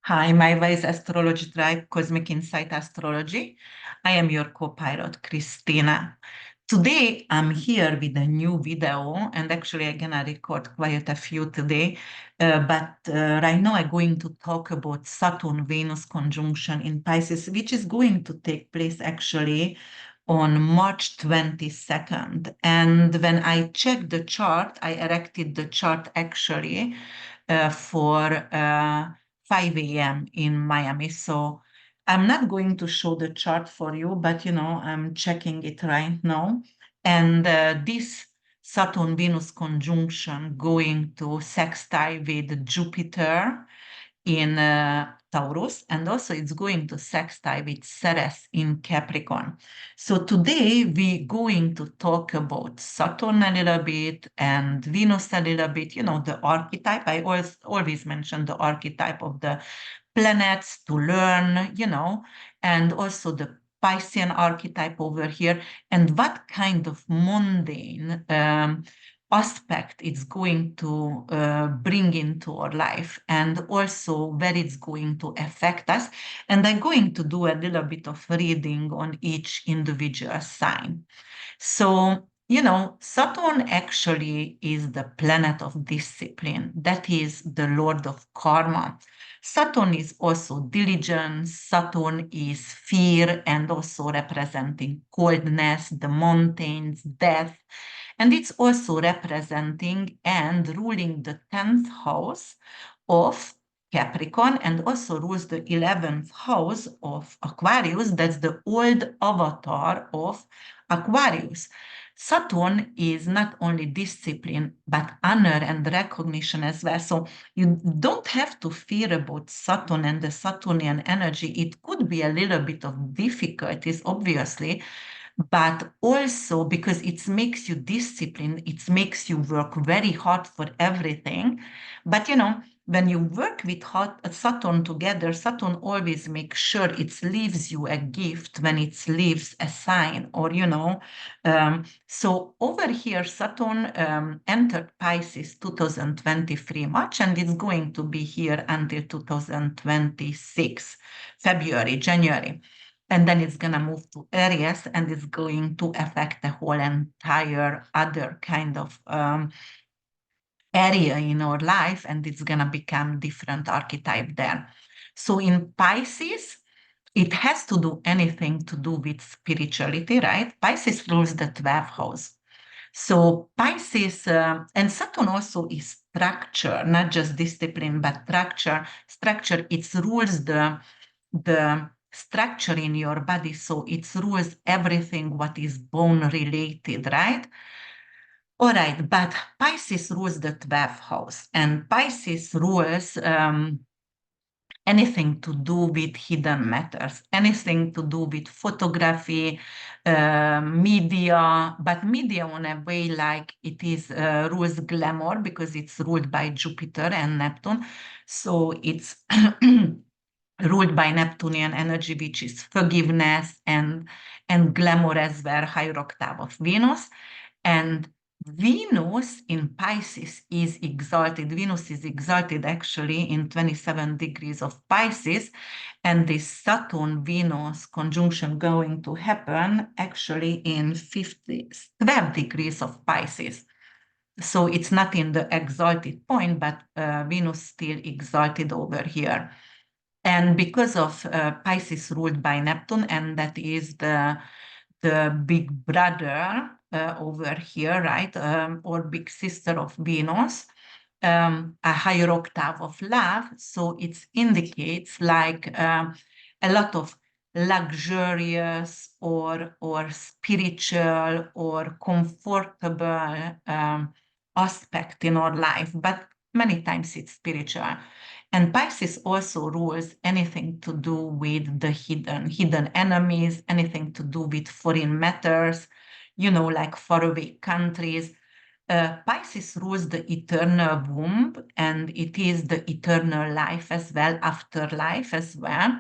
Hi, my is Astrology Tribe, Cosmic Insight Astrology. I am your co-pilot, Christina. Today, I'm here with a new video, and actually, I'm gonna record quite a few today. But right now, I'm going to talk about Saturn-Venus conjunction in Pisces, which is going to take place actually on March 22nd. And when I checked the chart, I erected the chart actually for 5 a.m. in Miami. So I'm not going to show the chart for you, but I'm checking it right now. And this Saturn Venus conjunction going to sextile with Jupiter in Taurus, and also it's going to sextile with Ceres in Capricorn. So today we're going to talk about Saturn a little bit and Venus a little bit, the archetype. I always mention the archetype of the planets to learn, and also the Piscean archetype over here, and what kind of mundane aspect it's going to bring into our life, and also where it's going to affect us. And I'm going to do a little bit of reading on each individual sign. So, Saturn actually is the planet of discipline. That is the Lord of Karma. Saturn is also diligence. Saturn is fear and also representing coldness, the mountains, death. And it's also representing and ruling the 10th house of Capricorn, and also rules the 11th house of Aquarius. That's the old avatar of Aquarius. Saturn is not only discipline, but honor and recognition as well. So you don't have to fear about Saturn and the Saturnian energy. It could be a little bit of difficulties, obviously, but also because it makes you disciplined, it makes you work very hard for everything. But when you work with Saturn together, Saturn always makes sure it leaves you a gift when it leaves a sign, or so over here, Saturn entered Pisces 2023 March, and it's going to be here until 2026 February, January. And then it's going to move to Aries, and it's going to affect the whole entire other kind of area in our life, and it's going to become different archetype there. So in Pisces, it has to do anything to do with spirituality, right? Pisces rules the 12th house. So Pisces and Saturn also is structure, not just discipline, but structure. Structure, it rules the structure in your body. So it rules everything what is bone related, right? All right, but Pisces rules the 12th house, and Pisces rules anything to do with hidden matters, anything to do with photography, media, but media on a way like it is rules glamour because it's ruled by Jupiter and Neptune. So it's ruled by Neptunian energy, which is forgiveness and glamour as well, higher octave of Venus. And Venus in Pisces is exalted. Venus is exalted actually in 27 degrees of Pisces, and this Saturn-Venus conjunction going to happen actually in 12 degrees of Pisces. So it's not in the exalted point, but Venus still exalted over here. And because of Pisces ruled by Neptune, and that is the big brother over here, right? Or big sister of Venus, a higher octave of love. So it indicates like a lot of luxurious or spiritual or comfortable aspect in our life, but many times it's spiritual. And Pisces also rules anything to do with the hidden enemies, anything to do with foreign matters, like faraway countries. Pisces rules the eternal womb, and it is the eternal life as well, afterlife as well.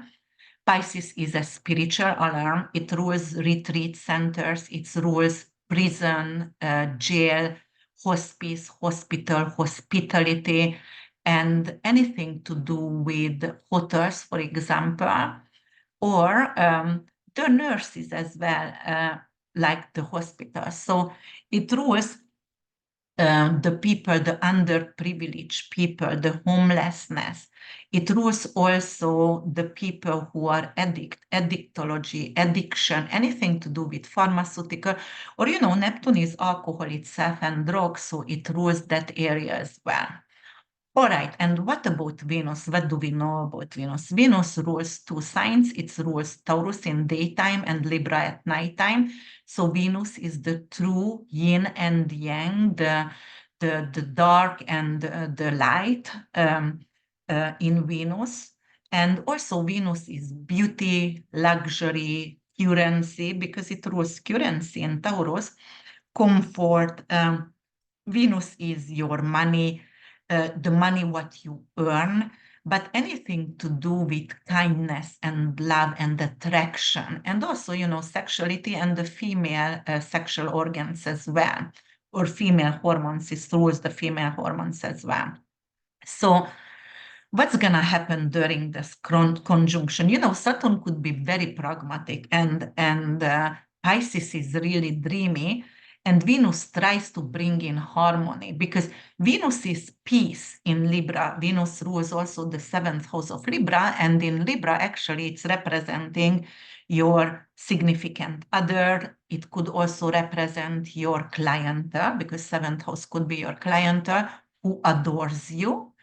Pisces is a spiritual alarm. It rules retreat centers, it rules prison, jail, hospice, hospital, hospitality. and anything to do with hotels, for example, or the nurses as well, like the hospitals. So it rules the people, the underprivileged people, the homelessness. It rules also the people who are addictology, addiction, anything to do with pharmaceutical, or, Neptune is alcohol itself and drugs, so it rules that area as well. All right, and what about Venus? What do we know about Venus? Venus rules two signs. It rules Taurus in daytime and Libra at nighttime. So Venus is the true yin and yang, the dark and the light in Venus. And also Venus is beauty, luxury, currency, because it rules currency in Taurus, comfort. Venus is your money, the money what you earn, but anything to do with kindness and love and attraction, and also, sexuality and the female sexual organs as well, or female hormones. It rules the female hormones as well. So what's going to happen during this conjunction? Saturn could be very pragmatic, and Pisces is really dreamy, and Venus tries to bring in harmony, because Venus is peace in Libra. Venus rules also the seventh house of Libra, and in Libra, actually, it's representing your significant other. It could also represent your clientele, because seventh house could be your clientele who adores you.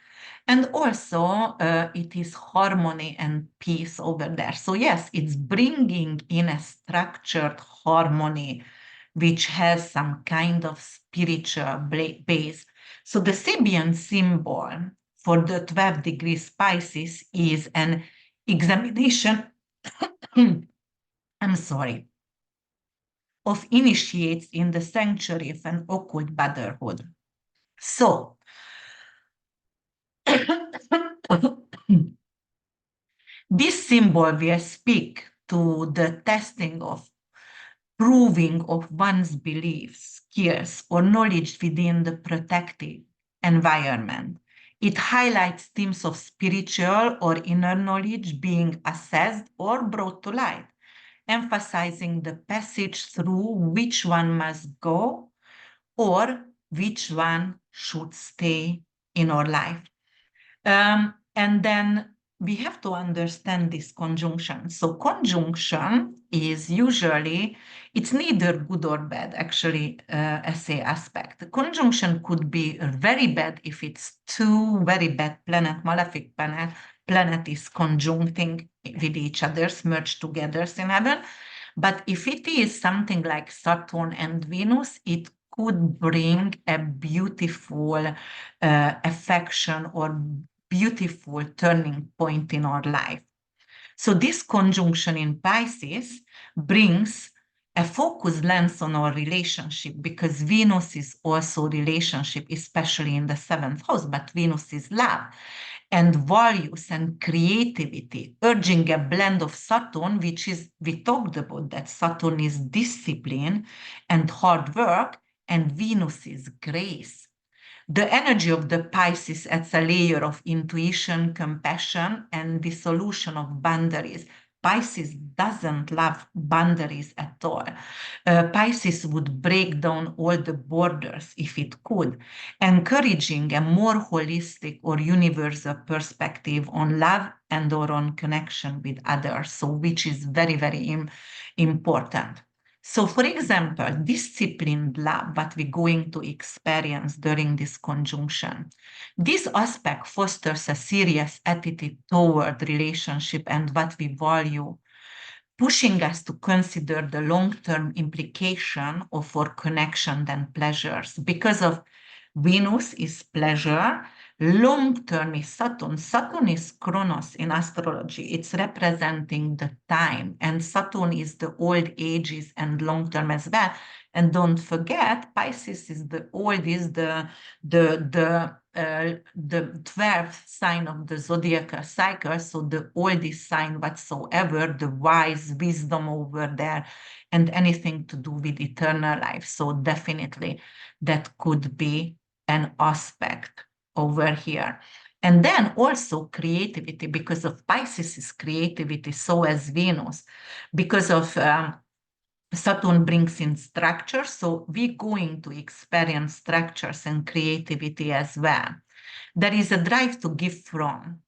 And also, it is harmony and peace over there. So yes, it's bringing in a structured harmony, which has some kind of spiritual base. So the Sabian symbol for the 12 degrees Pisces is an examination, I'm sorry, of initiates in the sanctuary of an occult brotherhood. So, this symbol will speak to the testing of proving of one's beliefs, skills, or knowledge within the protected environment. It highlights themes of spiritual or inner knowledge being assessed or brought to light, emphasizing the passage through which one must go or which one should stay in our life. And then we have to understand this conjunction. So conjunction is usually, it's neither good or bad, actually, as a aspect. Conjunction could be very bad if it's two very bad malefic planet is conjuncting with each other, merged together in heaven. But if it is something like Saturn and Venus, it could bring a beautiful affection or beautiful turning point in our life. So this conjunction in Pisces brings a focused lens on our relationship, because Venus is also relationship, especially in the seventh house, but Venus is love and values and creativity, urging a blend of Saturn, which is, we talked about that Saturn is discipline and hard work, and Venus is grace. The energy of the Pisces adds a layer of intuition, compassion, and dissolution of boundaries. Pisces doesn't love boundaries at all. Pisces would break down all the borders if it could, encouraging a more holistic or universal perspective on love and or on connection with others, so which is very, very important. So, for example, disciplined love, what we're going to experience during this conjunction, this aspect fosters a serious attitude toward relationship and what we value, pushing us to consider the long-term implication of our connection and pleasures. Because of Venus is pleasure, long-term is Saturn. Saturn is Chronos in astrology. It's representing the time, and Saturn is the old ages and long-term as well. And don't forget, Pisces is the oldest, the 12th sign of the zodiacal cycle, so the oldest sign whatsoever, the wise wisdom over there, and anything to do with eternal life. So definitely that could be an aspect over here. And then also creativity, because of Pisces is creativity, so as Venus, because of Saturn brings in structure, so we're going to experience structures and creativity as well. There is a drive to give from,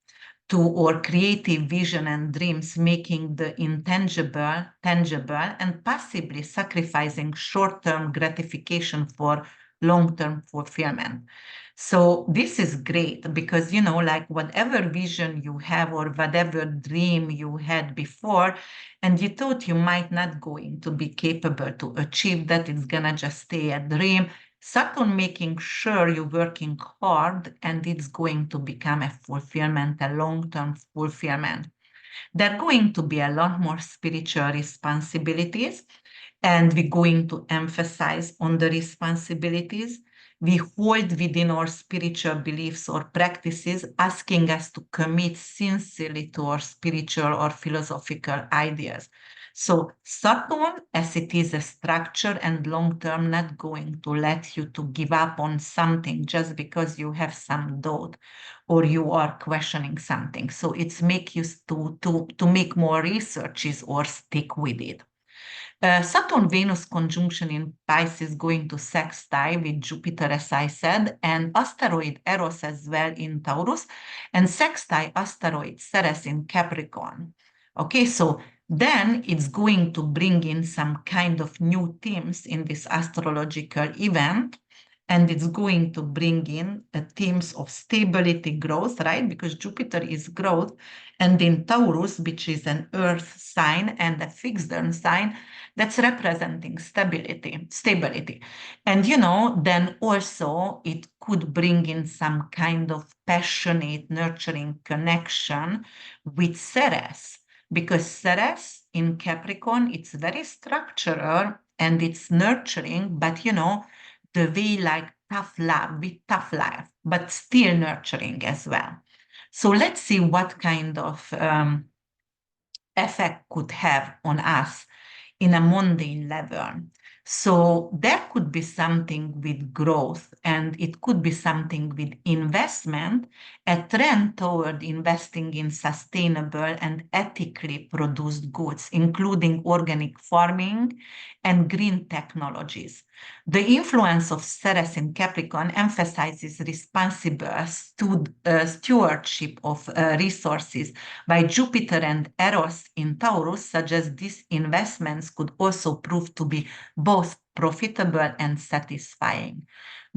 to our creative vision and dreams, making the intangible tangible and possibly sacrificing short-term gratification for long-term fulfillment. So this is great because, like whatever vision you have or whatever dream you had before, and you thought you might not going to be capable to achieve that, it's gonna just stay a dream. Saturn making sure you're working hard and it's going to become a fulfillment, a long-term fulfillment. There are going to be a lot more spiritual responsibilities, and we're going to emphasize on the responsibilities we hold within our spiritual beliefs or practices, asking us to commit sincerely to our spiritual or philosophical ideas. So Saturn, as it is a structure and long-term, not going to let you to give up on something just because you have some doubt or you are questioning something. So it's make you to make more researches or stick with it. Saturn-Venus conjunction in Pisces going to sextile with Jupiter, as I said, and asteroid Eros as well in Taurus, and sextile asteroid Ceres in Capricorn. Okay, so then it's going to bring in some kind of new themes in this astrological event, and it's going to bring in themes of stability, growth, right? Because Jupiter is growth, and in Taurus, which is an earth sign and a fixed sign, that's representing stability. And, then also it could bring in some kind of passionate, nurturing connection with Ceres, because Ceres in Capricorn, it's very structural and it's nurturing, but, the way like tough love, with tough life, but still nurturing as well. So let's see what kind of effect could have on us in a mundane level. So there could be something with growth, and it could be something with investment, a trend toward investing in sustainable and ethically produced goods, including organic farming and green technologies. The influence of Ceres in Capricorn emphasizes responsible stewardship of resources, while Jupiter and Eros in Taurus suggest these investments could also prove to be both profitable and satisfying.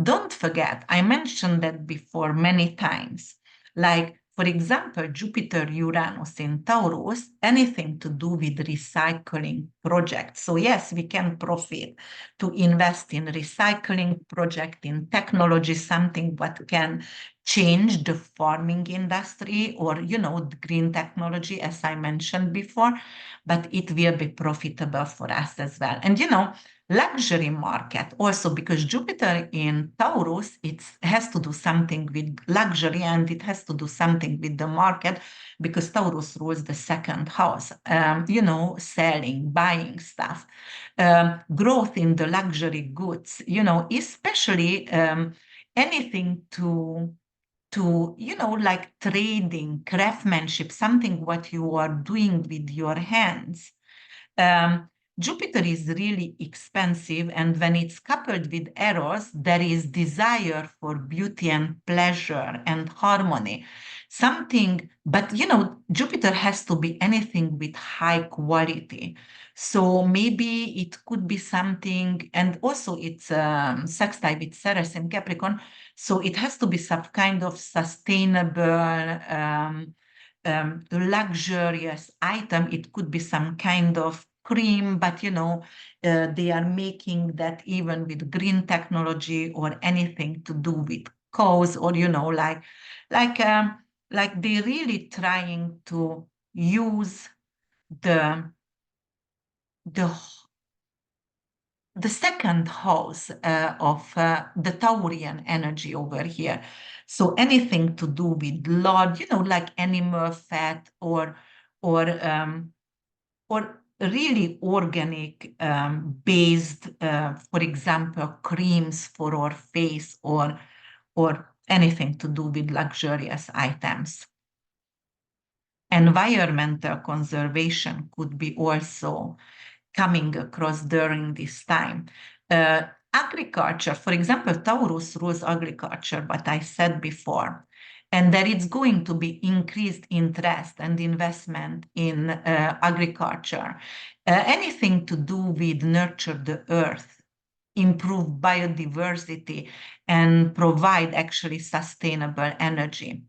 Don't forget, I mentioned that before many times. Like, for example, Jupiter Uranus in Taurus, anything to do with recycling projects. So yes, we can profit to invest in recycling project, in technology, something what can change the farming industry or, the green technology, as I mentioned before, but it will be profitable for us as well. And, luxury market also, because Jupiter in Taurus, it has to do something with luxury and it has to do something with the market, because Taurus rules the second house, selling, buying stuff, growth in the luxury goods, especially anything to like trading, craftsmanship, something what you are doing with your hands. um, Jupiter is really expensive, and when it's coupled with Eros, there is desire for beauty and pleasure and harmony. Something, but Jupiter has to be anything with high quality. So maybe it could be something, and also it's sextile with Ceres in Capricorn, so it has to be some kind of sustainable, luxurious item. It could be some kind of cream, but they are making that even with green technology or anything to do with cows, or like um, like they're really trying to use the the the second house of the Taurian energy over here. So anything to do with blood, like animal fat or or really organic based, for example, creams for our face or anything to do with luxurious items. Environmental conservation could be also coming across during this time. Agriculture, for example, Taurus rules agriculture, but I said before, and that it's going to be increased interest and investment in agriculture. Anything to do with nurture the earth, improve biodiversity, and provide actually sustainable energy.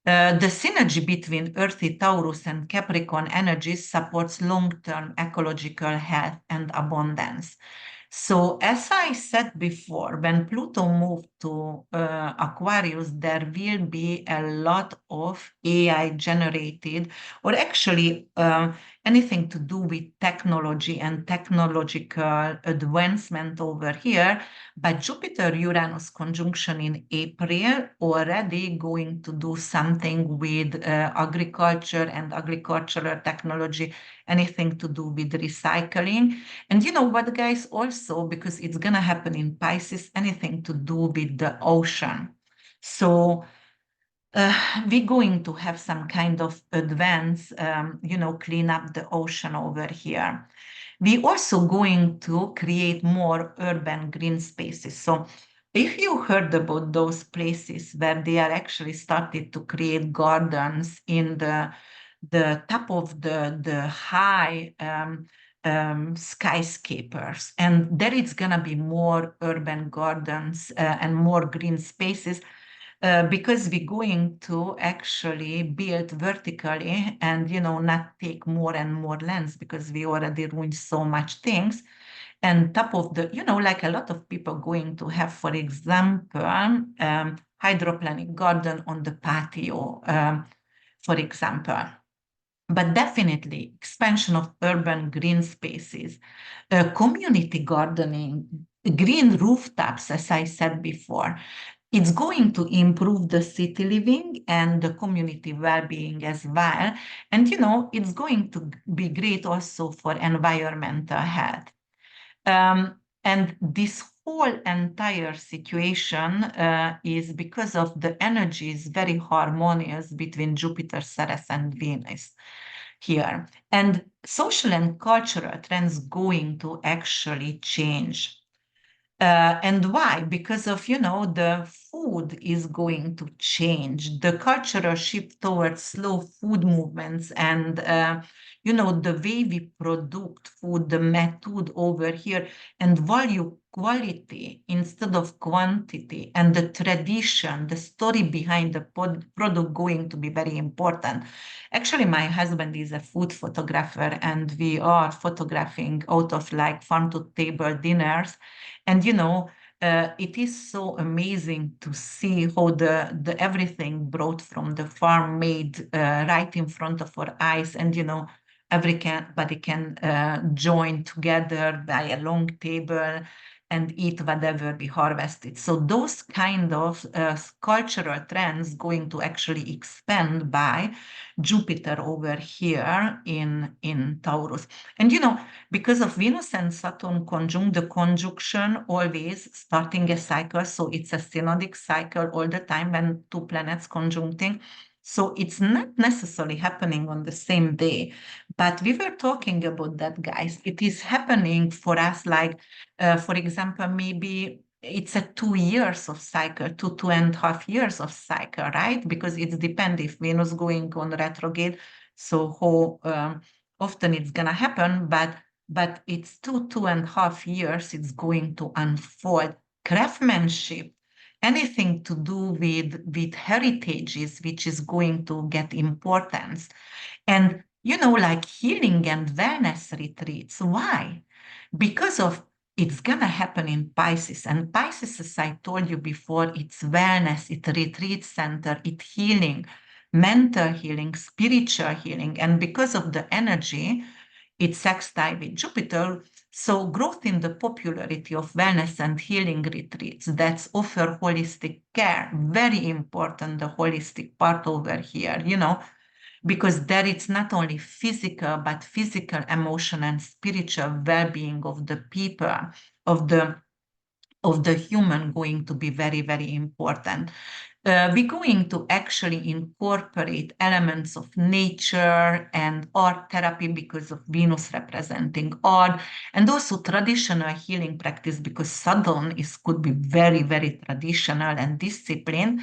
The synergy between earthy Taurus and Capricorn energies supports long-term ecological health and abundance. So, as I said before, when Pluto moved to Aquarius, there will be a lot of AI generated, or actually anything to do with technology and technological advancement over here. But Jupiter-Uranus conjunction in April already going to do something with agriculture and agricultural technology, anything to do with recycling. And you know what, guys, also, because it's going to happen in Pisces, anything to do with the ocean. So we're going to have some kind of advance, clean up the ocean over here. We're also going to create more urban green spaces. So if you heard about those places where they are actually started to create gardens in the top of the high skyscrapers, and there it's going to be more urban gardens and more green spaces, because we're going to actually build vertically and, not take more and more lands, because we already ruined so much things. And top of the, like a lot of people going to have, for example, hydroponic garden on the patio, for example. But definitely expansion of urban green spaces, community gardening, green rooftops, as I said before. It's going to improve the city living and the community well-being as well. And, it's going to be great also for environmental health. And this whole entire situation is because of the energies very harmonious between Jupiter, Ceres, and Venus here. And social and cultural trends going to actually change. And why? Because of, the food is going to change, the cultural shift towards slow food movements, and, the way we produce food, the method over here, and value quality instead of quantity, and the tradition, the story behind the product going to be very important. Actually, my husband is a food photographer, and we are photographing out of like farm to table dinners. And it is so amazing to see how the everything brought from the farm made right in front of our eyes, and everybody can join together by a long table and eat whatever we harvested. So those kind of cultural trends going to actually expand by Jupiter over here in Taurus. And because of Venus and Saturn conjunct, the conjunction always starting a cycle. So it's a synodic cycle all the time when two planets conjuncting. So it's not necessarily happening on the same day, but we were talking about that, guys. It is happening for us, like, for example, maybe it's a 2 years of cycle, 2.5 years of cycle, right? Because it depends if Venus going on retrograde, so how often it's gonna happen, but it's 2.5 years it's going to unfold. Craftsmanship, anything to do with heritages, which is going to get importance. And like healing and wellness retreats. Why? Because of it's gonna happen in Pisces. And Pisces, as I told you before, it's wellness, it's retreat center, it's healing, mental healing, spiritual healing. And because of the energy, it's sextile with Jupiter. So growth in the popularity of wellness and healing retreats that offer holistic care, very important, the holistic part over here, because there it's not only physical, but physical, emotional, and spiritual well-being of the people, of the of the human going to be very, very important. We're going to actually incorporate elements of nature and art therapy because of Venus representing art, and also traditional healing practice because Saturn could be very, very traditional and disciplined.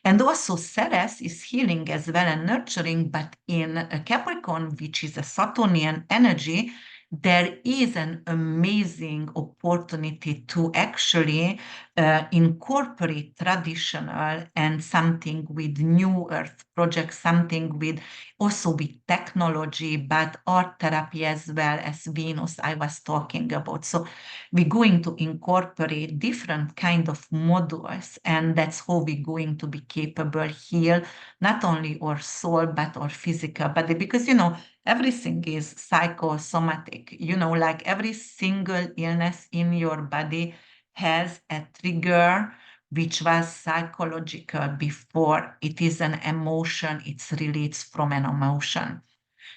And also Ceres is healing as well and nurturing, but in Capricorn, which is a Saturnian energy, there is an amazing opportunity to actually incorporate traditional and something with new earth projects, something with also with technology, but art therapy as well as Venus I was talking about. So we're going to incorporate different kind of modules, and that's how we're going to be capable heal not only our soul but our physical body, because everything is psychosomatic, like every single illness in your body has a trigger which was psychological before. It is an emotion, it relates from an emotion.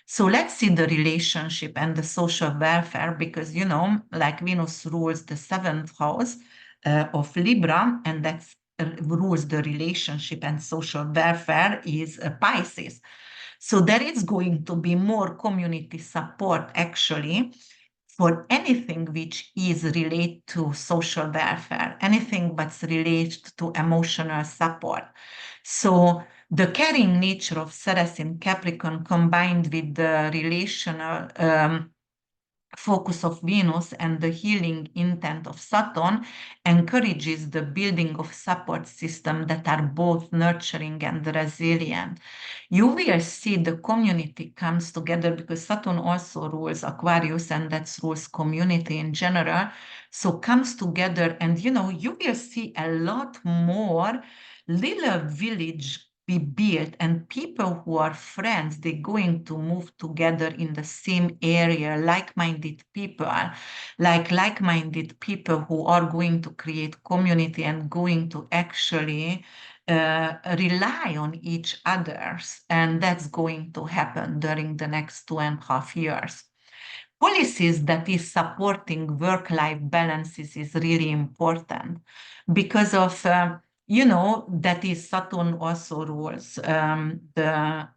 So let's see the relationship and the social welfare, because, like Venus rules the seventh house of Libra, and that's rules the relationship and social welfare is Pisces. So there is going to be more community support actually for anything which is related to social welfare, anything that's related to emotional support. So the caring nature of Ceres in Capricorn combined with the relational focus of Venus and the healing intent of Saturn encourages the building of support systems that are both nurturing and resilient. You will see the community comes together because Saturn also rules Aquarius, and that rules community in general. So comes together, and you will see a lot more little village be built, and people who are friends, they're going to move together in the same area, like-minded people who are going to create community and going to actually rely on each other's, and that's going to happen during the next 2.5 years. Policies that is supporting work-life balances is really important because of that is Saturn also rules the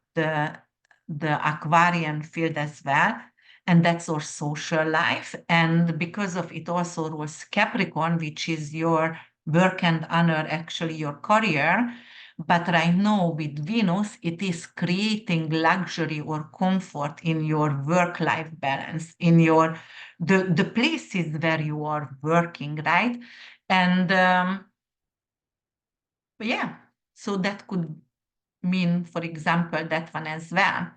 Aquarian field as well, and that's our social life. And because of it also rules Capricorn, which is your work and honor, actually your career. But right now with Venus, it is creating luxury or comfort in your work-life balance, in the places where you are working, right? And yeah, so that could mean, for example, that one as well.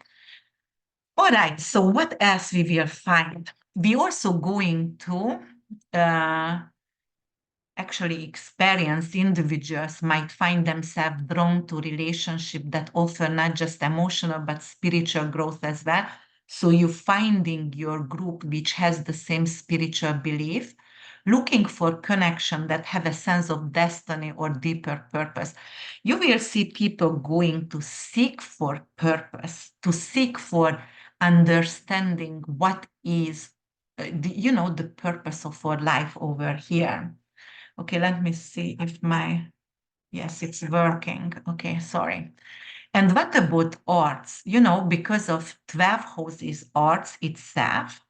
All right, so what else we will find? We also going to actually experienced individuals might find themselves drawn to relationships that offer not just emotional but spiritual growth as well. So you're finding your group which has the same spiritual belief, looking for connection that have a sense of destiny or deeper purpose. You will see people going to seek for purpose, to seek for understanding what is the purpose of our life over here. Okay, let me see if yes, it's working. Okay, sorry. And what about arts? Because of 12 houses arts itself,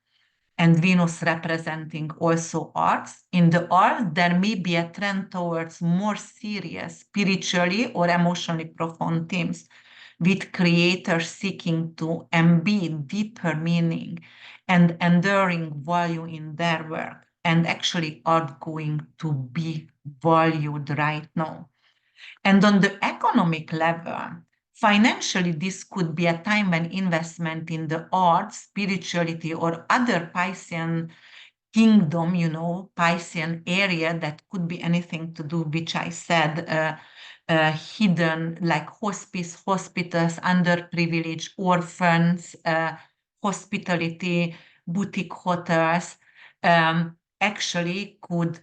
and Venus representing also arts, in the arts, there may be a trend towards more serious, spiritually or emotionally profound themes, with creators seeking to embed deeper meaning and enduring value in their work, and actually are going to be valued right now. And on the economic level, financially, this could be a time when investment in the arts, spirituality, or other Piscean kingdom, Piscean area that could be anything to do, which I said, hidden, like hospice, hospitals, underprivileged orphans, hospitality, boutique hotels, actually could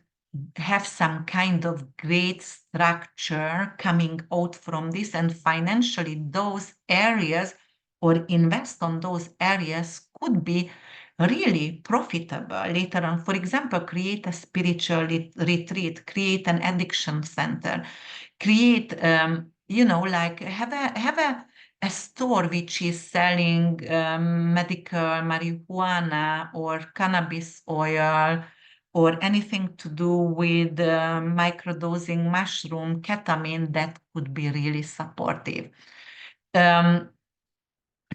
have some kind of great structure coming out from this, and financially those areas or invest on those areas could be really profitable later on. For example, create a spiritual retreat, create an addiction center, create, like have a store which is selling medical marijuana or cannabis oil or anything to do with microdosing mushroom, ketamine, that could be really supportive. Um,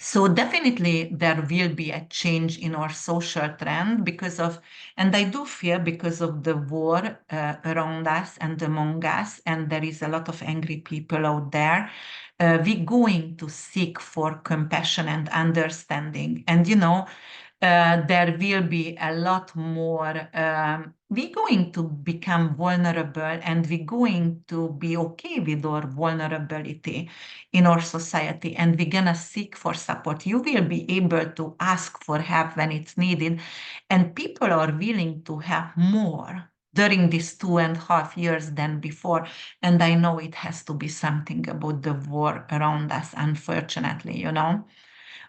so definitely there will be a change in our social trend because of, and I do fear because of the war around us and among us, and there is a lot of angry people out there. We're going to seek for compassion and understanding. And, there will be a lot more. We're going to become vulnerable and we're going to be okay with our vulnerability in our society, and we're going to seek for support. You will be able to ask for help when it's needed, and people are willing to help more during these 2.5 years than before. And I know it has to be something about the war around us, unfortunately. All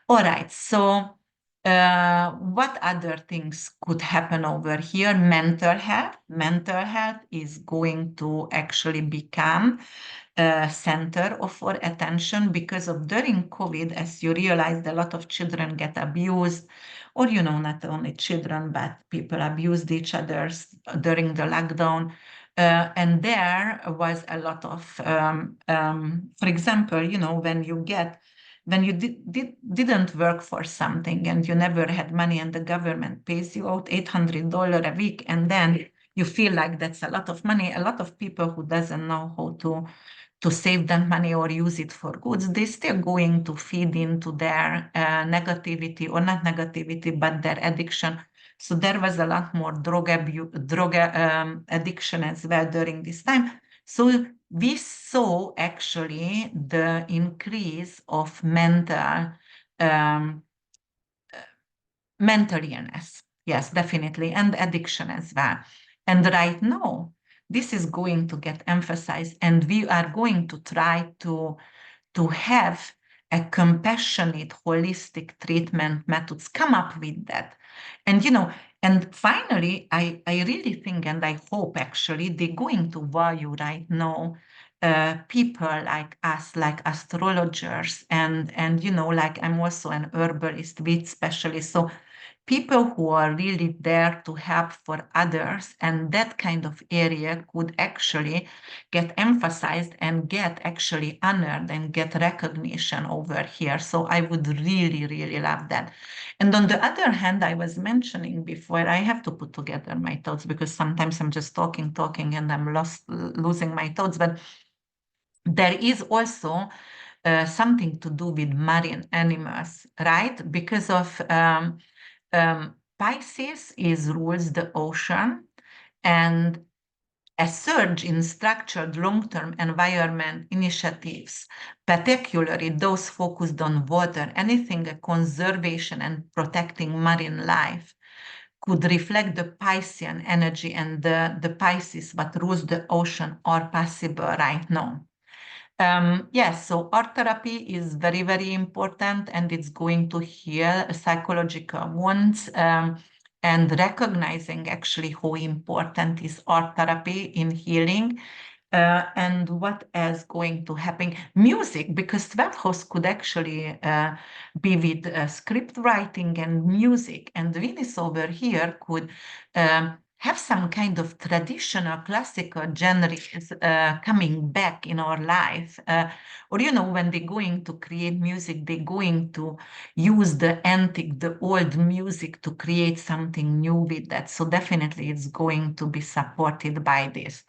right, so what other things could happen over here? Mental health. Mental health is going to actually become center of our attention because of during COVID, as you realized, a lot of children get abused, or not only children, but people abused each other during the lockdown. And there was a lot of, for example, when you didn't work for something and you never had money and the government pays you out $800 a week, and then you feel like that's a lot of money. A lot of people who doesn't know how to save that money or use it for goods, they're still going to feed into their negativity, or not negativity, but their addiction. So there was a lot more drug addiction as well during this time. So we saw actually the increase of um, mental illness. Yes, definitely, and addiction as well. And right now, this is going to get emphasized, and we are going to try to have a compassionate, holistic treatment methods, come up with that. And, and finally, I really think, and I hope actually, they're going to value right now people like us, like astrologers, and like I'm also an herbalist, wheat specialist. So people who are really there to help for others, and that kind of area could actually get emphasized and get actually honored and get recognition over here. So I would really, really love that. And on the other hand, I was mentioning before, I have to put together my thoughts because sometimes I'm just talking, and I'm losing my thoughts. But there is also something to do with marine animals, right? Because of Pisces rules the ocean, and a surge in structured long-term environment initiatives, particularly those focused on water, anything conservation and protecting marine life, could reflect the Piscean energy, and the Pisces what rules the ocean are possible right now. Yes, so art therapy is very, very important, and it's going to heal psychological wounds, and recognizing actually how important is art therapy in healing. And what is going to happen? Music, because 12th house could actually be with script writing and music, and Venus over here could have some kind of traditional classical genres coming back in our life. Or, when they're going to create music, they're going to use the antique, the old music to create something new with that. So definitely it's going to be supported by this.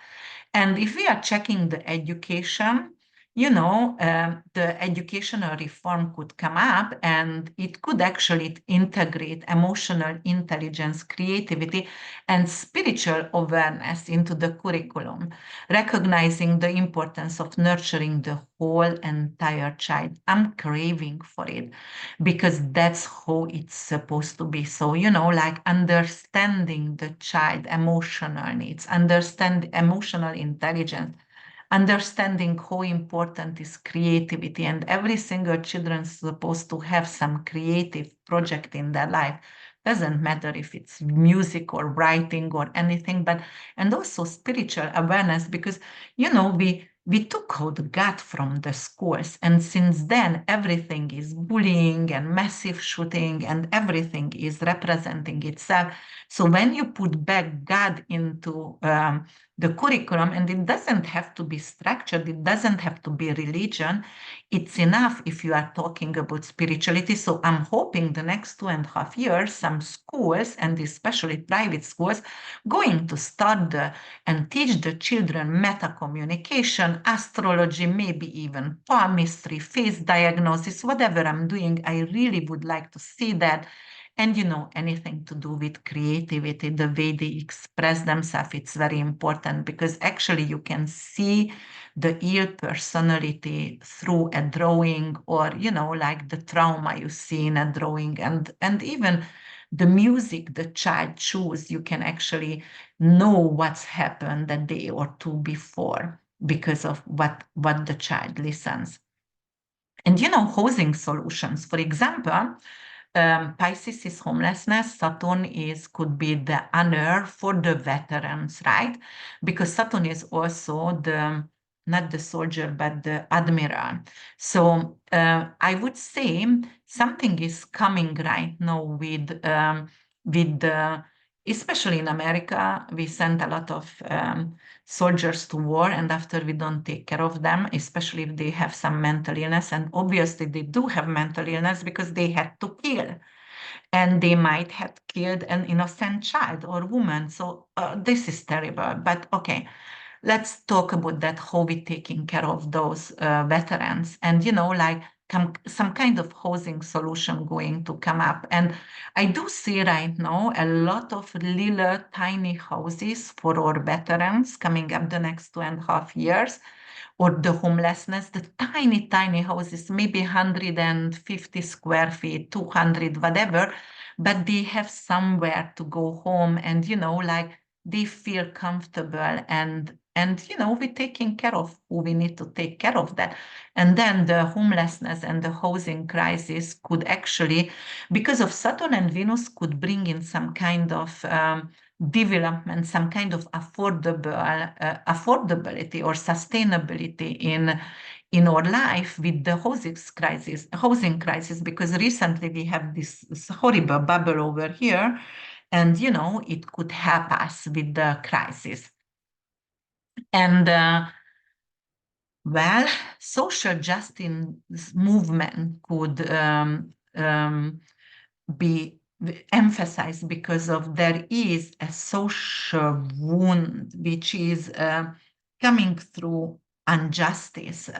And if we are checking the education, the educational reform could come up, and it could actually integrate emotional intelligence, creativity, and spiritual awareness into the curriculum, recognizing the importance of nurturing the whole entire child. I'm craving for it because that's how it's supposed to be. So, like understanding the child emotional needs, understand emotional intelligence, understanding how important is creativity, and every single children is supposed to have some creative project in their life. doesn't matter if it's music or writing or anything, but and also spiritual awareness, because we took out God from the schools, and since then everything is bullying and massive shooting, and everything is representing itself. So when you put back God into the curriculum, and it doesn't have to be structured, it doesn't have to be religion, it's enough if you are talking about spirituality. So I'm hoping the next 2.5 years, some schools, and especially private schools, going to start and teach the children meta communication, astrology, maybe even palmistry, face diagnosis, whatever I'm doing. I really would like to see that. And anything to do with creativity, the way they express themselves, it's very important, because actually you can see the ill personality through a drawing, or like the trauma you see in a drawing, and even the music the child choose, you can actually know what's happened a day or two before because of what the child listens. And housing solutions, for example, Pisces is homelessness. Saturn could be the honor for the veterans, right? Because Saturn is also not the soldier, but the admiral. So I would say something is coming right now with the, especially in America, we sent a lot of soldiers to war, and after we don't take care of them, especially if they have some mental illness, and obviously they do have mental illness because they had to kill, and they might have killed an innocent child or woman. So this is terrible. But okay, let's talk about that, how we taking care of those veterans, and like some kind of housing solution going to come up. And I do see right now a lot of little tiny houses for our veterans coming up the next 2.5 years, or the homelessness, the tiny, tiny houses, maybe 150 square feet, 200, whatever, but they have somewhere to go home, and like they feel comfortable, and we're taking care of who we need to take care of that. And then the homelessness and the housing crisis could actually, because of Saturn and Venus, could bring in some kind of development, some kind of affordability or sustainability in our life with the housing crisis, because recently we have this horrible bubble over here, and it could help us with the crisis. And well, social justice movement could be emphasized, because of there is a social wound which is coming through injustice.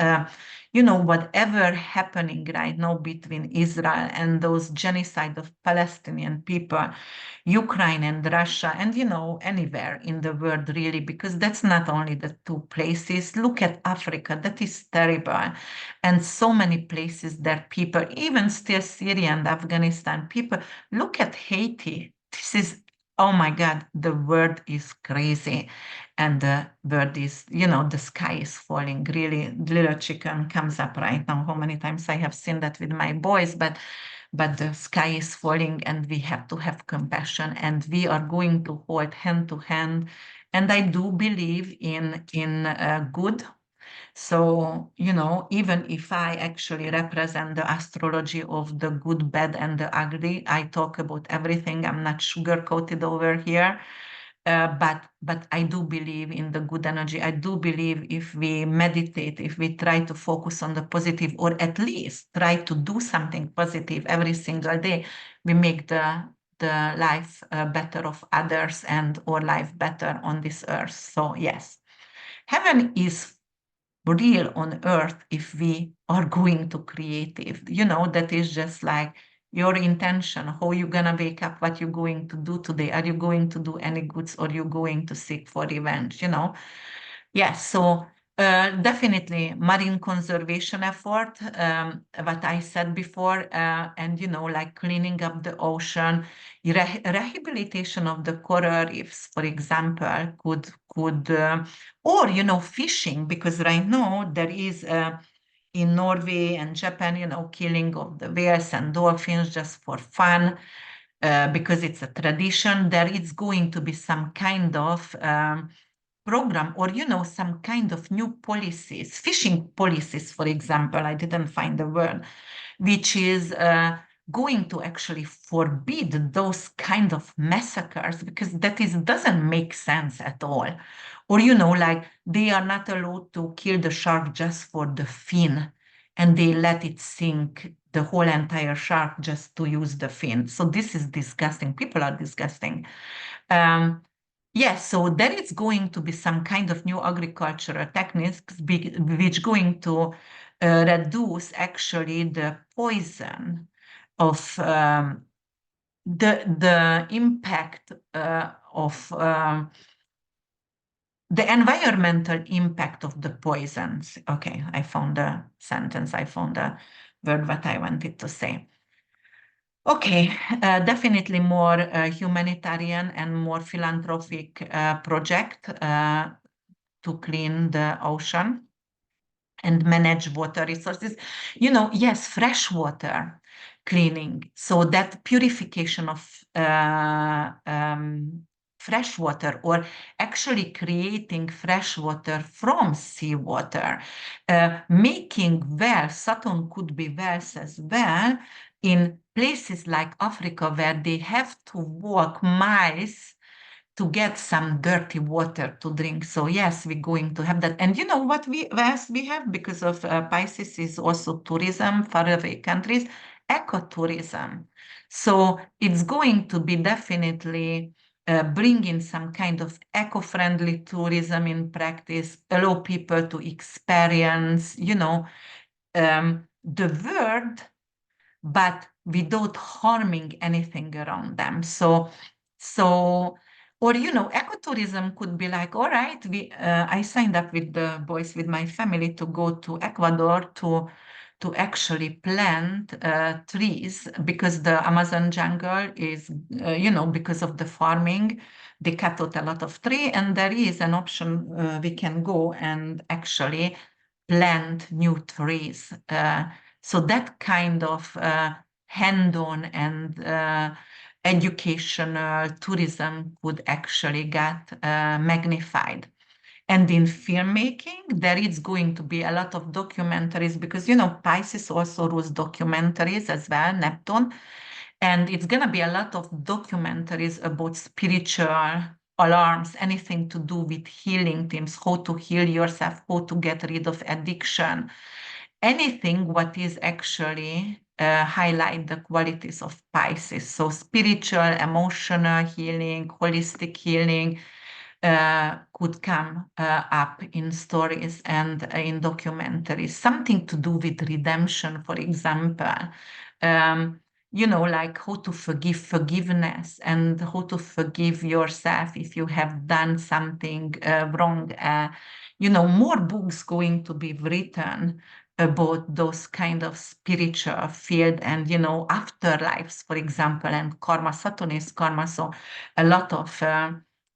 Whatever happening right now between Israel and those genocide of Palestinian people, Ukraine and Russia, and anywhere in the world, really, because that's not only the two places. Look at Africa, that is terrible. And so many places that people, even still Syria and Afghanistan, people, look at Haiti. This is, oh my God, the world is crazy. And the world is, the sky is falling. Really, little chicken comes up right now. How many times I have seen that with my boys, but the sky is falling, and we have to have compassion, and we are going to hold hand to hand. And I do believe in good. So, even if I actually represent the astrology of the good, bad, and the ugly, I talk about everything. I'm not sugar-coated over here. But I do believe in the good energy. I do believe if we meditate, if we try to focus on the positive, or at least try to do something positive every single day, we make the life better of others, and our life better on this earth. So yes, heaven is real on earth if we are going to creative. That is just like your intention, how you're gonna wake up, what you're going to do today. Are you going to do any goods, or you going to seek for revenge? Yes, so definitely marine conservation effort, what I said before, and like cleaning up the ocean, rehabilitation of the coral reefs, for example, could or fishing, because right now there is in Norway and Japan, killing of the whales and dolphins just for fun. because it's a tradition. There is going to be some kind of program, or some kind of new policies, fishing policies, for example. I didn't find the word, which is going to actually forbid those kind of massacres, because doesn't make sense at all. Or like they are not allowed to kill the shark just for the fin, and they let it sink the whole entire shark just to use the fin. So this is disgusting. People are disgusting. Yes, so there is going to be some kind of new agricultural techniques which going to reduce actually the poison of the impact of the environmental impact of the poisons. Okay, I found a sentence, I found a word what I wanted to say. Okay, definitely more humanitarian and more philanthropic project to clean the ocean and manage water resources. Yes, fresh water cleaning. So that purification of fresh water, or actually creating fresh water from seawater, making wells. Saturn could be wells as well in places like Africa, where they have to walk miles to get some dirty water to drink. So yes, we're going to have that. And you know what else we have, because of Pisces is also tourism, faraway countries, ecotourism. So it's going to be definitely bringing some kind of eco-friendly tourism in practice, allow people to experience, the world, but without harming anything around them. Or ecotourism could be like, all right, I signed up with the boys, with my family, to go to Ecuador to actually plant trees, because the Amazon jungle is, because of the farming, they cut out a lot of tree, and there is an option we can go and actually plant new trees. So that kind of hand-on and educational tourism could actually get magnified. And in filmmaking, there is going to be a lot of documentaries, because, Pisces also rules documentaries as well, Neptune. And it's going to be a lot of documentaries about spiritual alarms, anything to do with healing themes, how to heal yourself, how to get rid of addiction, anything what is actually highlight the qualities of Pisces. So spiritual, emotional healing, holistic healing could come up in stories and in documentaries. Something to do with redemption, for example. Like how to forgiveness, and how to forgive yourself if you have done something wrong. More books going to be written about those kind of spiritual field, and afterlives, for example, and karma. Saturn is karma, so a lot of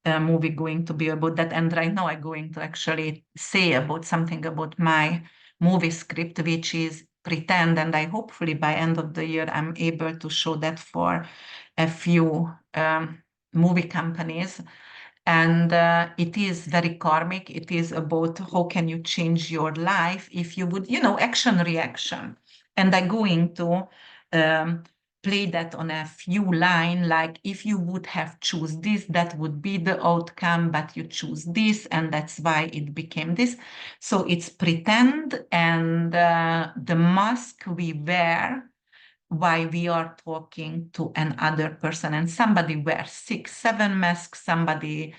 movie going to be about that. And right now I'm going to actually say about something about my movie script, which is Pretend, and I hopefully by end of the year I'm able to show that for a few movie companies. And it is very karmic. It is about how can you change your life if you would, action reaction. And I'm going to play that on a few line, like if you would have choose this, that would be the outcome, but you choose this, and that's why it became this. So it's pretend, and the mask we wear why we are talking to another person, and somebody wears 6, 7 masks, somebody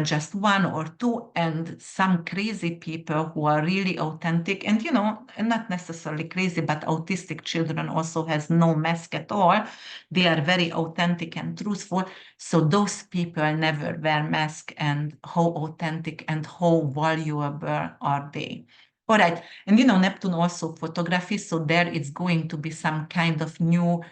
just 1 or 2, and some crazy people who are really authentic, and not necessarily crazy, but autistic children also has no mask at all. They are very authentic and truthful. So those people never wear mask, and how authentic and how valuable are they? All right. And Neptune also photography, so there it's going to be some kind of new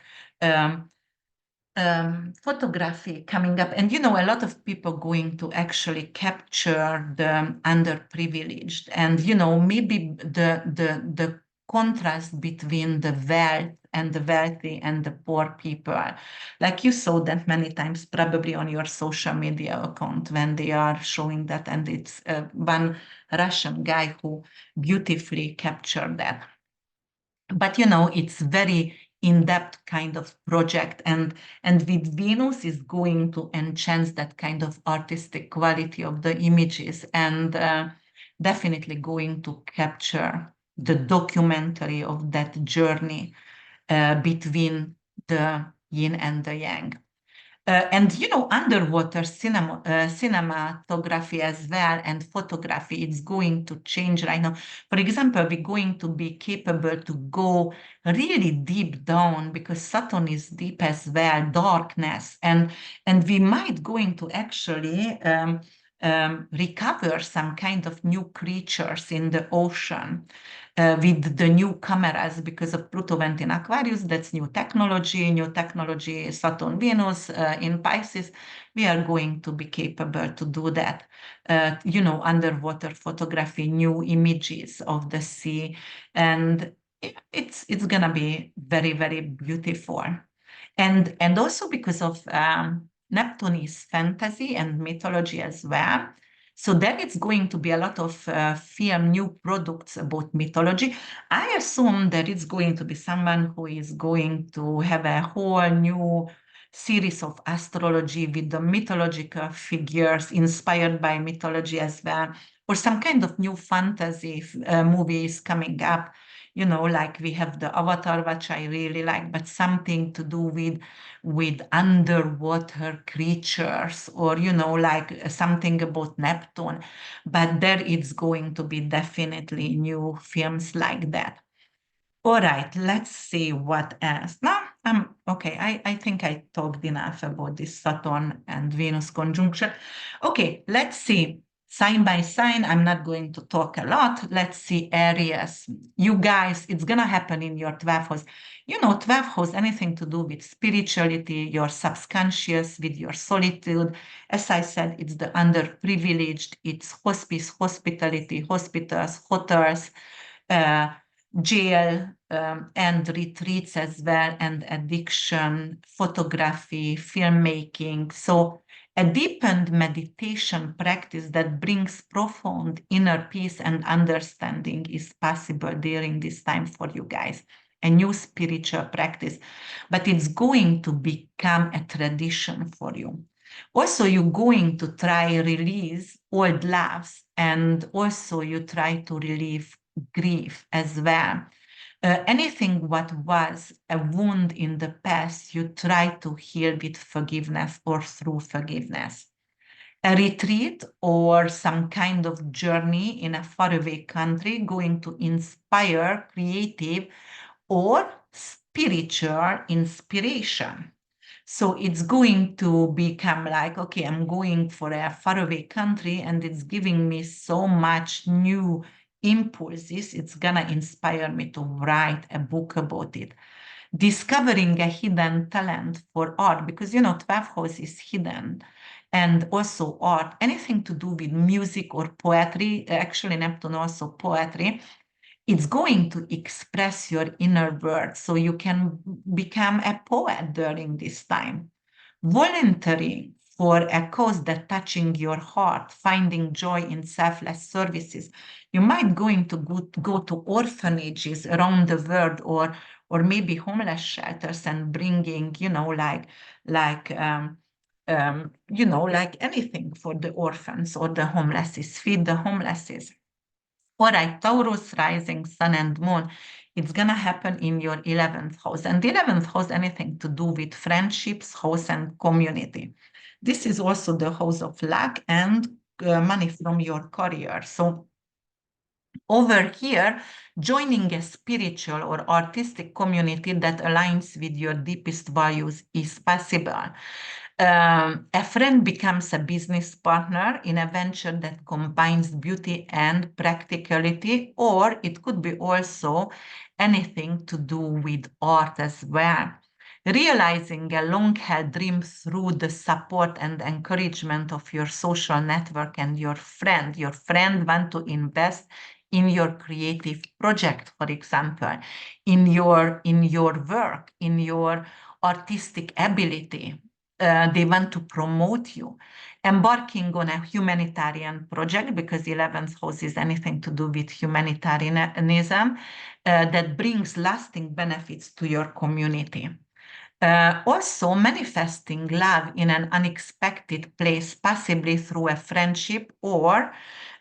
photography coming up. And a lot of people going to actually capture the underprivileged, and maybe the contrast between the wealth and the wealthy and the poor people. Like you saw that many times, probably on your social media account when they are showing that, and it's one Russian guy who beautifully captured that. But it's very in-depth kind of project, and with Venus is going to enhance that kind of artistic quality of the images, and definitely going to capture the documentary of that journey between the yin and the yang. And underwater cinematography as well, and photography, it's going to change right now. For example, we're going to be capable to go really deep down, because Saturn is deep as well, darkness, and we might going to actually recover some kind of new creatures in the ocean with the new cameras, because of Pluto went in Aquarius. That's new technology, Saturn, Venus in Pisces. We are going to be capable to do that. Underwater photography, new images of the sea, and it's gonna be very, very beautiful. And also because of Neptune is fantasy and mythology as well. So then it's going to be a lot of film, new products about mythology. I assume that it's going to be someone who is going to have a whole new series of astrology with the mythological figures inspired by mythology as well, or some kind of new fantasy movies coming up. Like we have the Avatar, which I really like, but something to do with underwater creatures, or like something about Neptune. But there it's going to be definitely new films like that. All right, let's see what else. Now, okay, I think I talked enough about this Saturn and Venus conjunction. Okay, let's see. Sign by sign, I'm not going to talk a lot. Let's see Aries. You guys, it's going to happen in your 12th house. 12th house, anything to do with spirituality, your subconscious, with your solitude. As I said, it's the underprivileged, it's hospice, hospitality, hospitals, hotels, uh, jail, and retreats as well, and addiction, photography, filmmaking. So a deepened meditation practice that brings profound inner peace and understanding is possible during this time for you guys. A new spiritual practice, but it's going to become a tradition for you. Also, you're going to try release old loves, and also you try to relieve grief as well. Anything what was a wound in the past, you try to heal with forgiveness or through forgiveness. A retreat or some kind of journey in a faraway country going to inspire creative or spiritual inspiration. So it's going to become like, okay, I'm going for a faraway country and it's giving me so much new impulses. It's going to inspire me to write a book about it. Discovering a hidden talent for art, because 12th house is hidden, and also art, anything to do with music or poetry. Actually, Neptune also poetry. It's going to express your inner world, so you can become a poet during this time. Volunteering for a cause that touching your heart, finding joy in selfless services. You might going to go to orphanages around the world, or maybe homeless shelters, and bringing, like anything for the orphans or the homeless, feed the homeless. All right, Taurus rising, sun and moon, it's going to happen in your 11th house. And the 11th house, anything to do with friendships, house, and community. This is also the house of luck and money from your career. So over here, joining a spiritual or artistic community that aligns with your deepest values is possible. A friend becomes a business partner in a venture that combines beauty and practicality, or it could be also anything to do with art as well. Realizing a long-held dream through the support and encouragement of your social network and your friend. Your friend want to invest in your creative project, for example, in your work, in your artistic ability. They want to promote you. Embarking on a humanitarian project, because 11th house is anything to do with humanitarianism, that brings lasting benefits to your community. Also manifesting love in an unexpected place, possibly through a friendship, or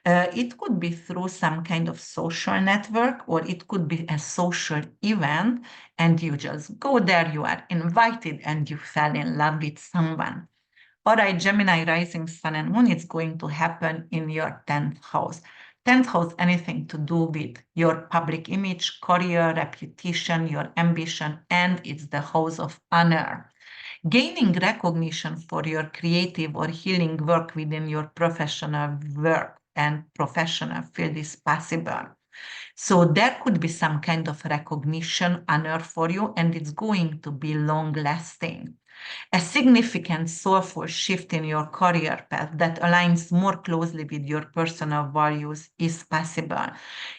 it could be through some kind of social network, or it could be a social event, and you just go there, you are invited, and you fell in love with someone. All right, Gemini rising sun and moon, it's going to happen in your 10th house. 10th house, anything to do with your public image, career, reputation, your ambition, and it's the house of honor. Gaining recognition for your creative or healing work within your professional work and professional field is possible. So there could be some kind of recognition, honor for you, and it's going to be long lasting. A significant soulful shift in your career path that aligns more closely with your personal values is possible.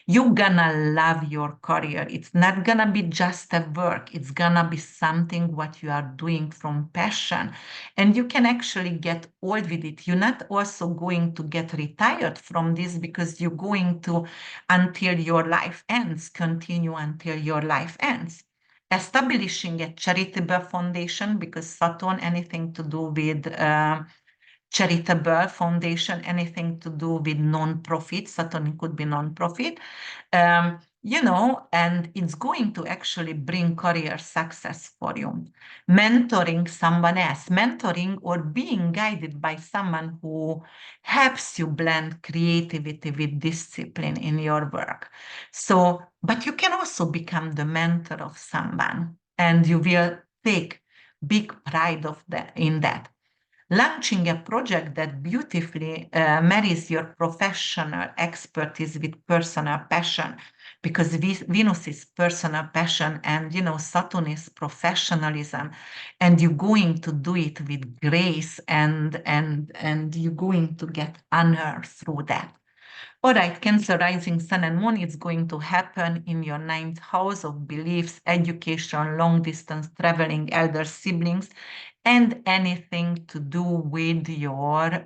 You're gonna love your career. It's not gonna be just a work. It's gonna be something what you are doing from passion. And you can actually get old with it. You're not also going to get retired from this, because you're going to, until your life ends, continue until your life ends. Establishing a charitable foundation, because Saturn, anything to do with charitable foundation, anything to do with non-profit, Saturn could be non-profit, and it's going to actually bring career success for you. Mentoring someone else, mentoring or being guided by someone who helps you blend creativity with discipline in your work. So, but you can also become the mentor of someone, and you will take big pride in that. Launching a project that beautifully marries your professional expertise with personal passion, because Venus is personal passion, and Saturn is professionalism, and you're going to do it with grace, and you're going to get honor through that. All right, Cancer rising sun and moon, it's going to happen in your 9th house of beliefs, education, long distance traveling, elder siblings, and anything to do with your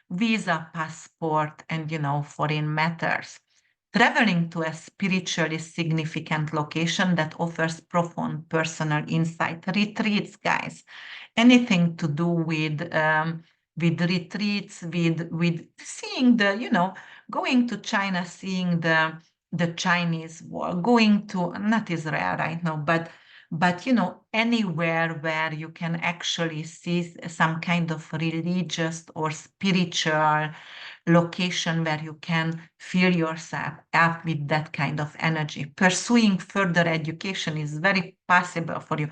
visa, passport, and foreign matters. Traveling to a spiritually significant location that offers profound personal insight. Retreats, guys. Anything to do with retreats, with seeing going to China, seeing the Chinese wall, going to, not Israel right now, but anywhere where you can actually see some kind of religious or spiritual location where you can feel yourself up with that kind of energy. Pursuing further education is very possible for you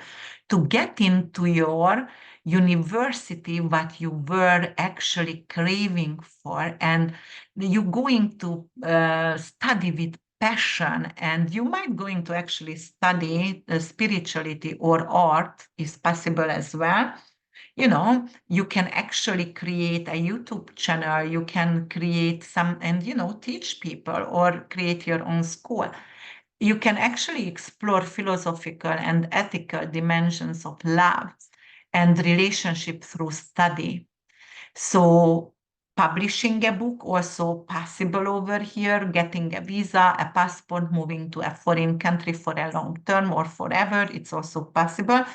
to get into your university what you were actually craving for, and you're going to study with passion, and you might going to actually study spirituality or art is possible as well. You can actually create a YouTube channel, you can create some, and teach people, or create your own school. You can actually explore philosophical and ethical dimensions of love and relationship through study. So publishing a book also possible over here, getting a visa, a passport, moving to a foreign country for a long term or forever, it's also possible.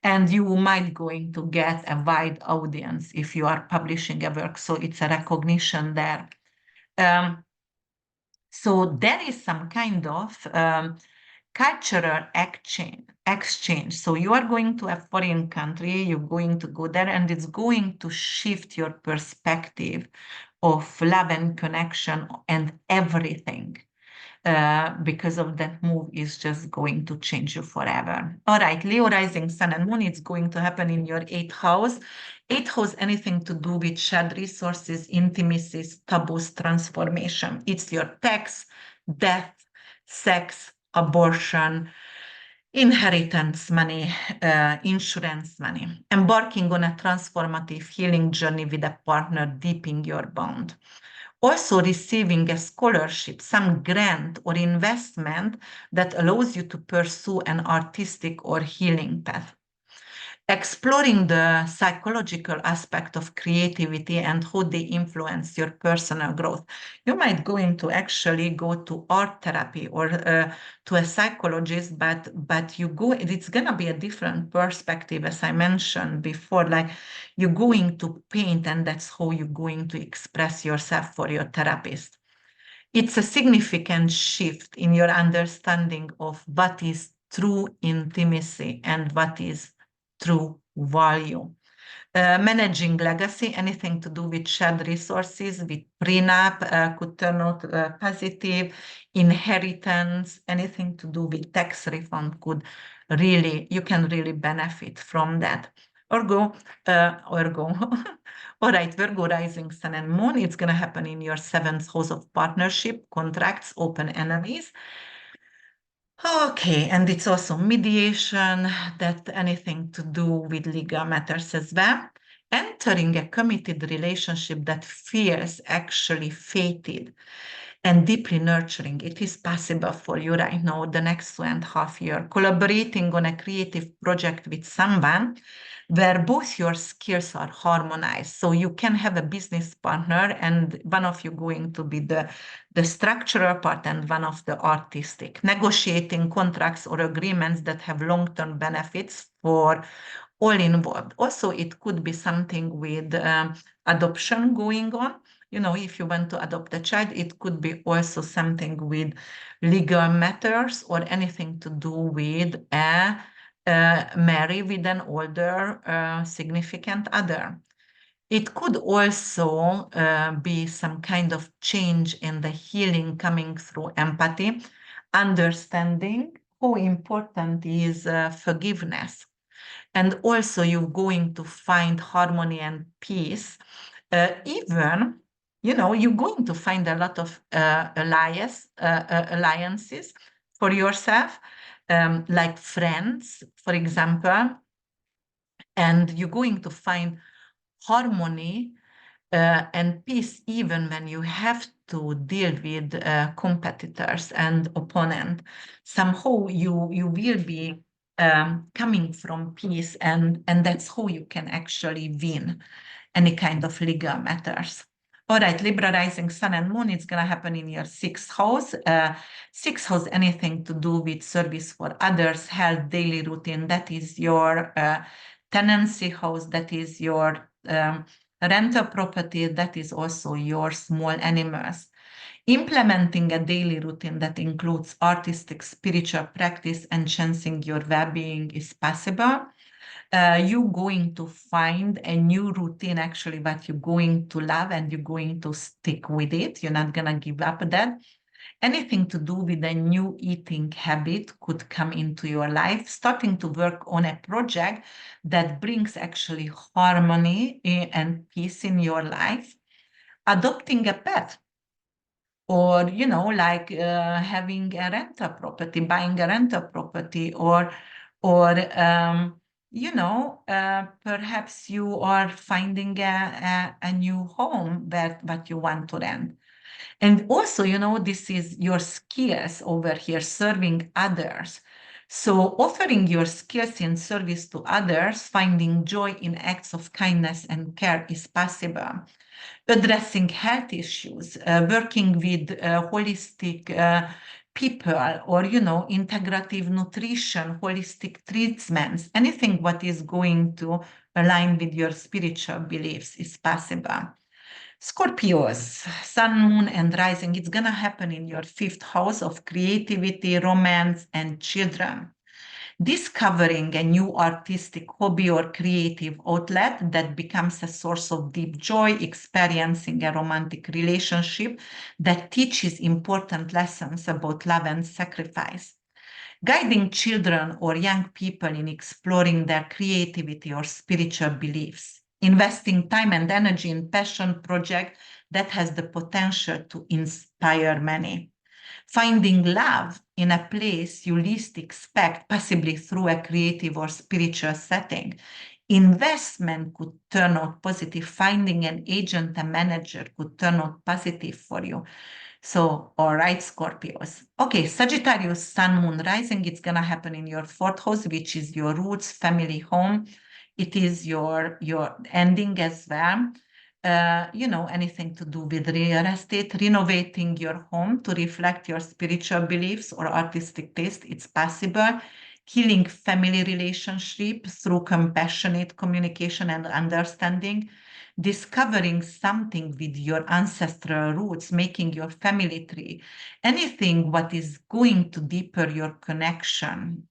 And you might going to get a wide audience if you are publishing a work. So it's a recognition there. So there is some kind of cultural exchange. So you are going to a foreign country, you're going to go there, and it's going to shift your perspective of love and connection and everything. Because of that move is just going to change you forever. All right, Leo rising sun and moon, it's going to happen in your 8th house. 8th house, anything to do with shared resources, intimacies, taboos, transformation. It's your tax, death, sex, abortion, inheritance money, insurance money. Embarking on a transformative healing journey with a partner, deepening your bond. Also receiving a scholarship, some grant or investment that allows you to pursue an artistic or healing path. Exploring the psychological aspect of creativity and how they influence your personal growth. You might actually go to art therapy or to a psychologist, but it's gonna be a different perspective, as I mentioned before. Like you're going to paint, and that's how you're going to express yourself for your therapist. It's a significant shift in your understanding of what is true intimacy and what is true value. Managing legacy, anything to do with shared resources, with prenup could turn out positive. Inheritance, anything to do with tax refund you can really benefit from that. Virgo. All right, Virgo rising sun and moon. It's going to happen in your seventh house of partnership, contracts, open enemies. Okay, and it's also mediation, that anything to do with legal matters as well. Entering a committed relationship that feels actually fated and deeply nurturing. It is possible for you right now, the next 2.5 years, collaborating on a creative project with someone where both your skills are harmonized. So you can have a business partner and one of you going to be the structural part and one of the artistic. Negotiating contracts or agreements that have long-term benefits for all involved. Also, it could be something with adoption going on. You know, if you want to adopt a child, it could be also something with legal matters or anything to do with marry with an older significant other. It could also be some kind of change in the healing coming through empathy, understanding how important is forgiveness. And also you're going to find harmony and peace. Even, you know, you're going to find a lot of alliances for yourself, like friends, for example, and you're going to find harmony and peace even when you have to deal with competitors and opponent. Somehow you will be coming from peace, and that's how you can actually win any kind of legal matters. All right, Libra rising sun and moon, it's going to happen in your sixth house. Sixth house, anything to do with service for others, health, daily routine. That is your tenancy house. That is your rental property. That is also your small animals. Implementing a daily routine that includes artistic, spiritual practice, enhancing your well-being is possible. You're going to find a new routine actually that you're going to love and you're going to stick with it. You're not going to give up that. Anything to do with a new eating habit could come into your life. Starting to work on a project that brings actually harmony and peace in your life. Adopting a pet, or you know, like having a rental property, buying a rental property, or you know, perhaps you are finding a new home that you want to rent. And also, you know, this is your skills over here, serving others. So offering your skills in service to others, finding joy in acts of kindness and care is possible. Addressing health issues, working with holistic people, or, you know, integrative nutrition, holistic treatments, anything what is going to align with your spiritual beliefs is possible. Scorpios, sun, moon, and rising, it's going to happen in your fifth house of creativity, romance, and children. Discovering a new artistic hobby or creative outlet that becomes a source of deep joy, experiencing a romantic relationship that teaches important lessons about love and sacrifice. Guiding children or young people in exploring their creativity or spiritual beliefs. Investing time and energy in passion project that has the potential to inspire many. Finding love in a place you least expect, possibly through a creative or spiritual setting. Investment could turn out positive. Finding an agent, a manager could turn out positive for you. So, all right, Scorpios. Okay, Sagittarius, Sun, Moon, Rising. It's going to happen in your fourth house, which is your roots, family, home. It is your ending as well. Anything to do with real estate, renovating your home to reflect your spiritual beliefs or artistic taste. It's possible. Healing family relationship through compassionate communication and understanding, discovering something with your ancestral roots, making your family tree, anything what is going to deepen your connection,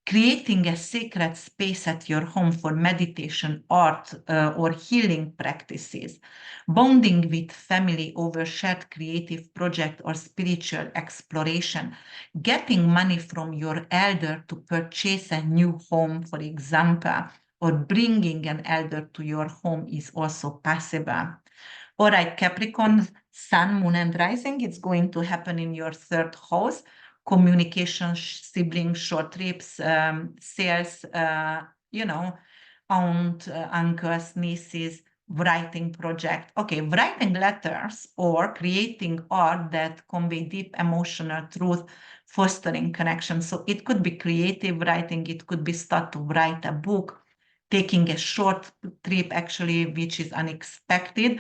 creating a sacred space at your home for meditation, art, or healing practices, bonding with family over shared creative project or spiritual exploration, getting money from your elder to purchase a new home, for example, or bringing an elder to your home is also possible. All right, Capricorn, Sun, Moon, and Rising, it's going to happen in your third house. Communication, siblings, short trips, sales, aunt, uncles, nieces, writing project. Okay, writing letters or creating art that convey deep emotional truth, fostering connection. So it could be creative writing, it could be start to write a book, taking a short trip actually, which is unexpected,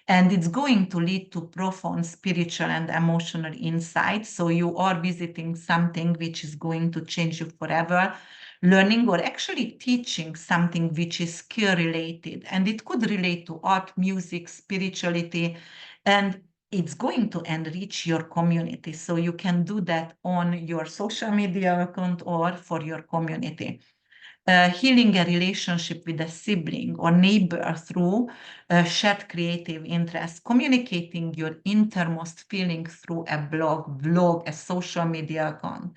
and it's going to lead to profound spiritual and emotional insight. So you are visiting something which is going to change you forever, learning or actually teaching something which is skill related, and it could relate to art, music, spirituality, and it's going to enrich your community. So you can do that on your social media account or for your community. Healing a relationship with a sibling or neighbor through shared creative interests, communicating your innermost feeling through a blog, vlog, a social media account,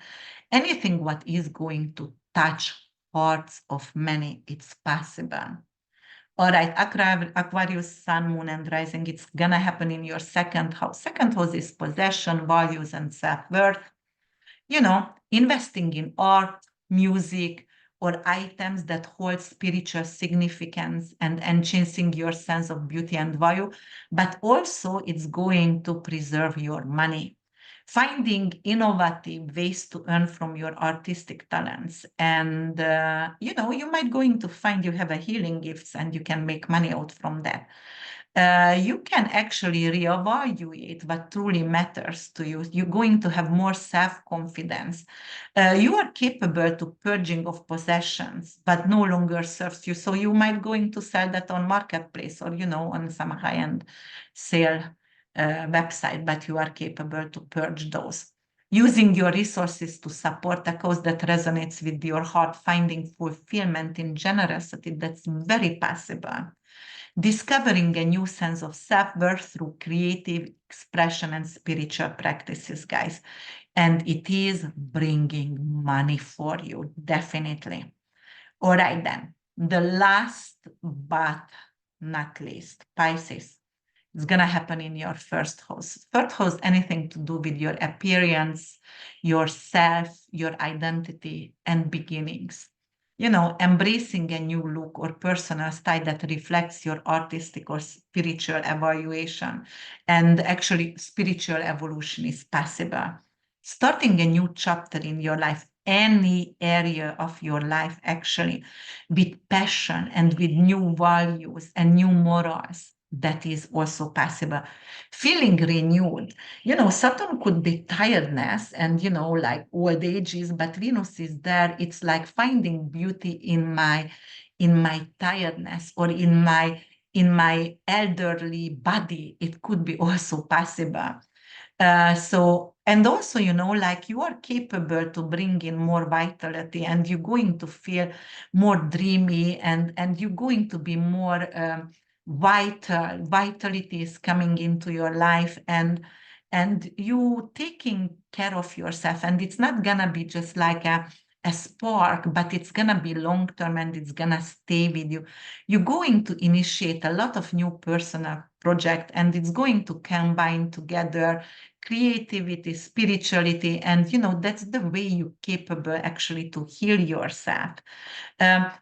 anything what is going to touch hearts of many, it's possible. All right, Aquarius, Sun, Moon, and Rising, it's gonna happen in your second house. Second house is possession, values, and self-worth. Investing in art, music, or items that hold spiritual significance and enhancing your sense of beauty and value, but also it's going to preserve your money. Finding innovative ways to earn from your artistic talents. And, you might going to find you have a healing gifts and you can make money out from that. You can actually reevaluate what truly matters to you. You're going to have more self-confidence. You are capable to purging of possessions, but no longer serves you. So you might going to sell that on marketplace or, on some high-end sale website, but you are capable to purge those. Using your resources to support a cause that resonates with your heart, finding fulfillment in generosity, that's very possible. Discovering a new sense of self-worth through creative expression and spiritual practices, guys. And it is bringing money for you, definitely. All right, then. The last but not least, Pisces. It's going to happen in your first house. First house, anything to do with your appearance, yourself, your identity, and beginnings. Embracing a new look or personal style that reflects your artistic or spiritual evaluation. And actually, spiritual evolution is possible. Starting a new chapter in your life, any area of your life, actually, with passion and with new values and new morals. That is also possible. Feeling renewed. Saturn could be tiredness and, like old ages, but Venus is there. It's like finding beauty in my tiredness or in my elderly body. It could be also possible. And also, like you are capable to bring in more vitality and you're going to feel more dreamy and you're going to be more vitality is coming into your life and you taking care of yourself, and it's not gonna be just like a spark, but it's gonna be long term and it's gonna stay with you. You're going to initiate a lot of new personal project, and it's going to combine together creativity, spirituality, and that's the way you're capable actually to heal yourself.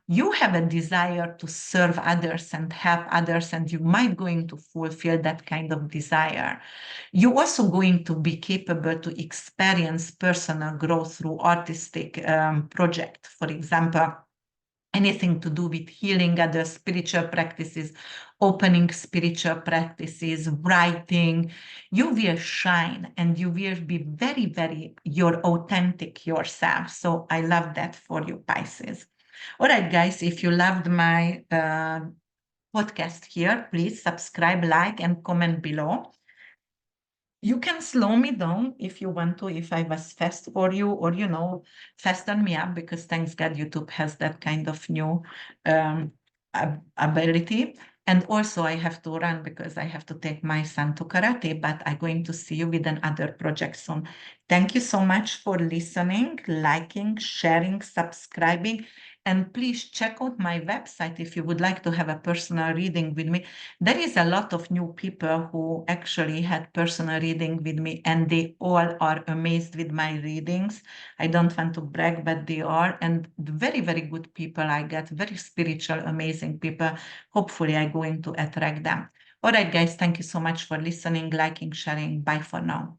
You have a desire to serve others and help others, and you might going to fulfill that kind of desire. You're also going to be capable to experience personal growth through artistic project. For example, anything to do with healing other spiritual practices, opening spiritual practices, writing. You will shine and you will be very, very your authentic yourself. So I love that for you, Pisces. All right, guys, if you loved my podcast here, please subscribe, like, and comment below. You can slow me down if you want to, if I was fast for you, or, fasten me up, because thanks God, YouTube has that kind of new ability. And also I have to run because I have to take my son to karate, but I'm going to see you with another project soon. Thank you so much for listening, liking, sharing, subscribing. And please check out my website if you would like to have a personal reading with me. There is a lot of new people who actually had personal reading with me, and they all are amazed with my readings. I don't want to brag, but they are, and very, very good people I get, very spiritual, amazing people. Hopefully I'm going to attract them. All right, guys, thank you so much for listening, liking, sharing. Bye for now.